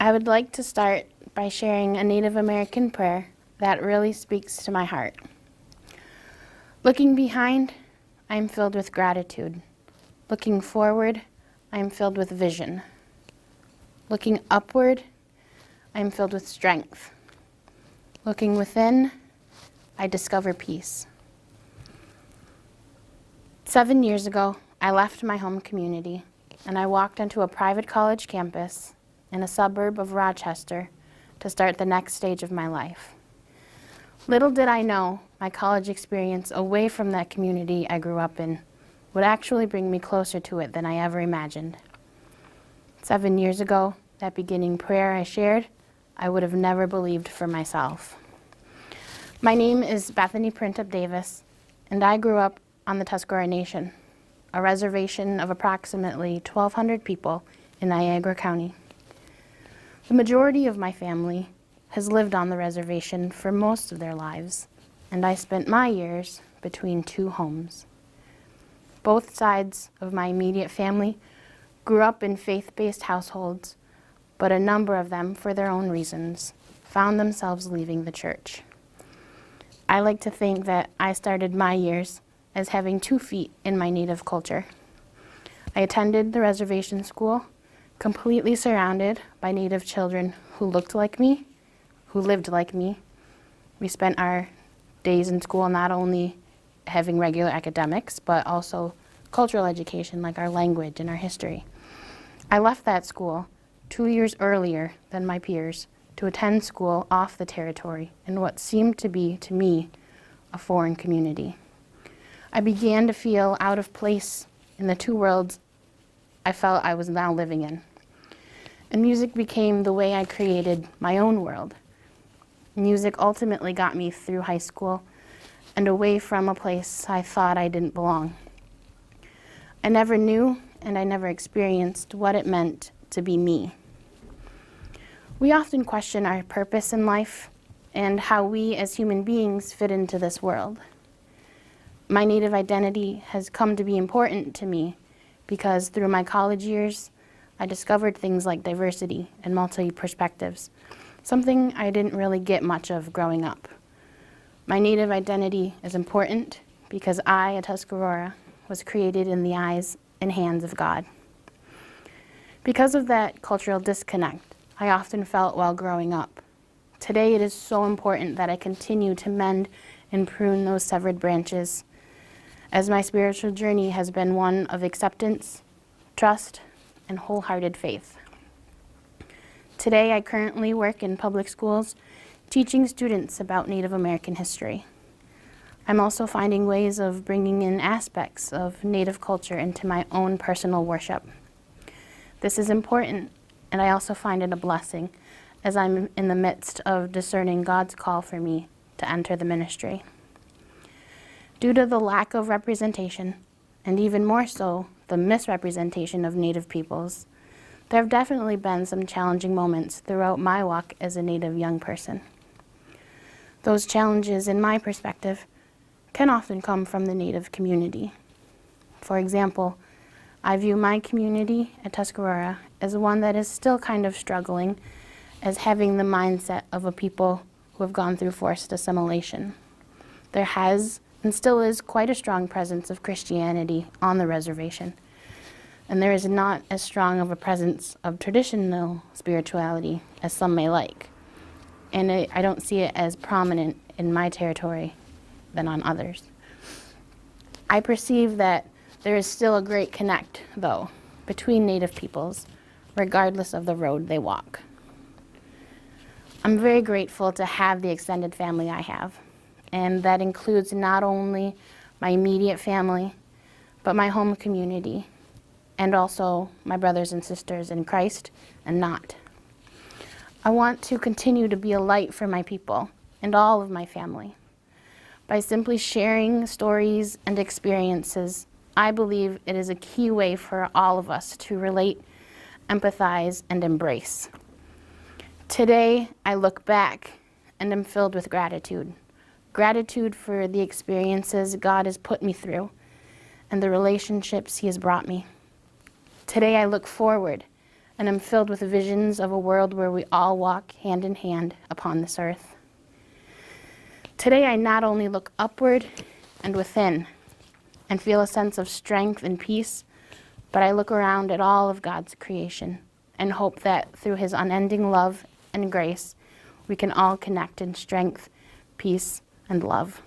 I would like to start by sharing a Native American prayer that really speaks to my heart. Looking behind, I am filled with gratitude. Looking forward, I am filled with vision. Looking upward, I am filled with strength. Looking within, I discover peace. 7 years ago, I left my home community and I walked onto a private college campus in a suburb of Rochester to start the next stage of my life. Little did I know my college experience away from that community I grew up in would actually bring me closer to it than I ever imagined. 7 years ago, that beginning prayer I shared, I would have never believed for myself. My name is Bethany Printup-Davis, and I grew up on the Tuscarora Nation, a reservation of approximately 1,200 people in Niagara County. The majority of my family has lived on the reservation for most of their lives, and I spent my years between two homes. Both sides of my immediate family grew up in faith-based households, but a number of them, for their own reasons, found themselves leaving the church. I like to think that I started my years as having 2 feet in my native culture. I attended the reservation school, completely surrounded by Native children who looked like me, who lived like me. We spent our days in school not only having regular academics, but also cultural education like our language and our history. I left that school 2 years earlier than my peers to attend school off the territory in what seemed to be, to me, a foreign community. I began to feel out of place in the two worlds I felt I was now living in. And music became the way I created my own world. Music ultimately got me through high school and away from a place I thought I didn't belong. I never knew and I never experienced what it meant to be me. We often question our purpose in life and how we as human beings fit into this world. My Native identity has come to be important to me because through my college years, I discovered things like diversity and multi-perspectives, something I didn't really get much of growing up. My Native identity is important because I, a Tuscarora, was created in the eyes and hands of God. Because of that cultural disconnect, I often felt while growing up. Today it is so important that I continue to mend and prune those severed branches, as my spiritual journey has been one of acceptance, trust, and wholehearted faith. Today I currently work in public schools teaching students about Native American history. I'm also finding ways of bringing in aspects of Native culture into my own personal worship. This is important, and I also find it a blessing as I'm in the midst of discerning God's call for me to enter the ministry. Due to the lack of representation, and even more so, the misrepresentation of Native peoples, there have definitely been some challenging moments throughout my walk as a Native young person. Those challenges, in my perspective, can often come from the Native community. For example, I view my community at Tuscarora as one that is still kind of struggling as having the mindset of a people who have gone through forced assimilation. There has and still is quite a strong presence of Christianity on the reservation, and there is not as strong of a presence of traditional spirituality as some may like. And I don't see it as prominent in my territory than on others. I perceive that there is still a great connect, though, between Native peoples, regardless of the road they walk. I'm very grateful to have the extended family I have, and that includes not only my immediate family, but my home community, and also my brothers and sisters in Christ and not. I want to continue to be a light for my people and all of my family. By simply sharing stories and experiences, I believe it is a key way for all of us to relate, empathize, and embrace. Today, I look back and am filled with gratitude. Gratitude for the experiences God has put me through and the relationships He has brought me. Today I look forward and am filled with visions of a world where we all walk hand in hand upon this earth. Today, I not only look upward and within and feel a sense of strength and peace, but I look around at all of God's creation and hope that through his unending love and grace, we can all connect in strength, peace, and love.